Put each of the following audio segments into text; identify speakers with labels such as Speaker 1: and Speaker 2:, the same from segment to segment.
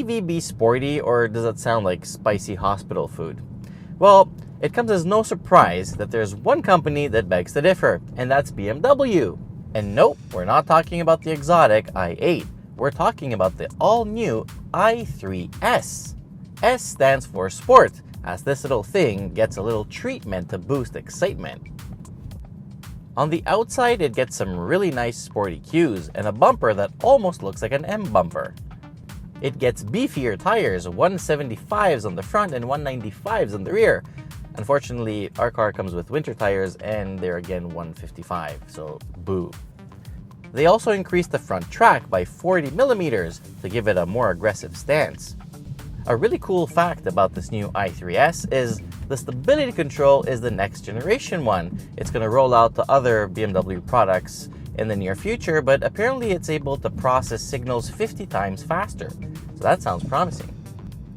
Speaker 1: EV be sporty, or does it sound like spicy hospital food? Well, it comes as no surprise that there's one company that begs to differ, and that's BMW. And nope, we're not talking about the exotic i8. We're talking about the all-new i3s. S stands for sport, as this little thing gets a little treatment to boost excitement. On the outside, it gets some really nice sporty cues and a bumper that almost looks like an M bumper. It gets beefier tires, 175s on the front and 195s on the rear. Unfortunately, our car comes with winter tires and they're again 155, so boo. They also increased the front track by 40 millimeters to give it a more aggressive stance. A really cool fact about this new i3s is the stability control is the next generation one. It's going to roll out to other BMW products in the near future, but apparently it's able to process signals 50 times faster. So that sounds promising.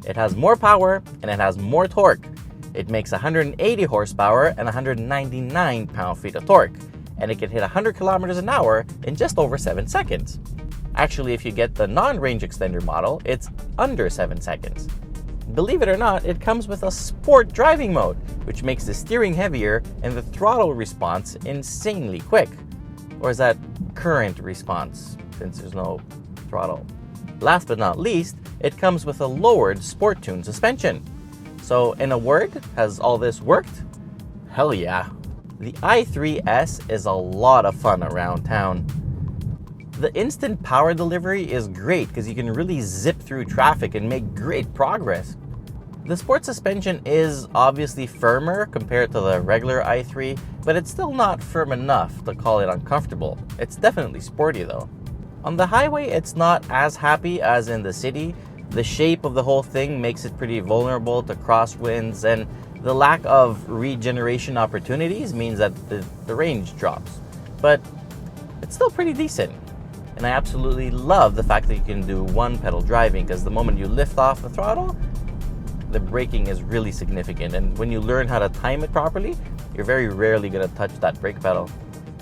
Speaker 1: It has more power and it has more torque. It makes 180 horsepower and 199 pound-feet of torque, and it can hit 100 kilometers an hour in just over 7 seconds. Actually, if you get the non-range extender model, it's under 7 seconds. Believe it or not, it comes with a sport driving mode, which makes the steering heavier and the throttle response insanely quick. Or is that current response, since there's no throttle? Last but not least, it comes with a lowered sport tune suspension. So in a word, has all this worked? Hell yeah. The i3s is a lot of fun around town. The instant power delivery is great because you can really zip through traffic and make great progress. The sport suspension is obviously firmer compared to the regular i3, but it's still not firm enough to call it uncomfortable. It's definitely sporty though. On the highway, it's not as happy as in the city. The shape of the whole thing makes it pretty vulnerable to crosswinds, and the lack of regeneration opportunities means that the range drops. But it's still pretty decent. And I absolutely love the fact that you can do one pedal driving, because the moment you lift off the throttle, the braking is really significant. And when you learn how to time it properly, you're very rarely going to touch that brake pedal.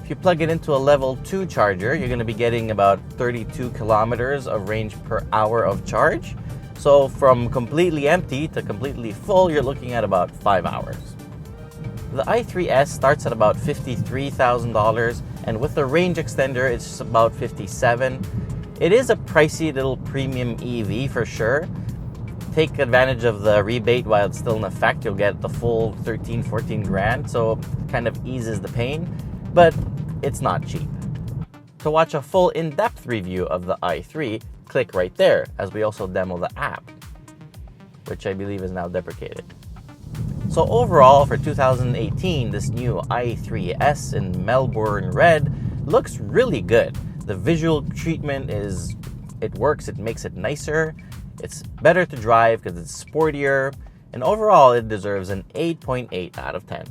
Speaker 1: If you plug it into a level 2 charger, you're going to be getting about 32 kilometers of range per hour of charge. So from completely empty to completely full, you're looking at about 5 hours. The i3s starts at about $53,000, and with the range extender, it's about $57,000. It is a pricey little premium EV for sure. Take advantage of the rebate while it's still in effect. You'll get the full 14 grand, so it kind of eases the pain, but it's not cheap. To watch a full in-depth review of the i3, click right there, as we also demo the app, which I believe is now deprecated. So overall, for 2018, this new i3s in Melbourne Red looks really good. The visual treatment it works, it makes it nicer, it's better to drive because it's sportier, and overall it deserves an 8.8 out of 10.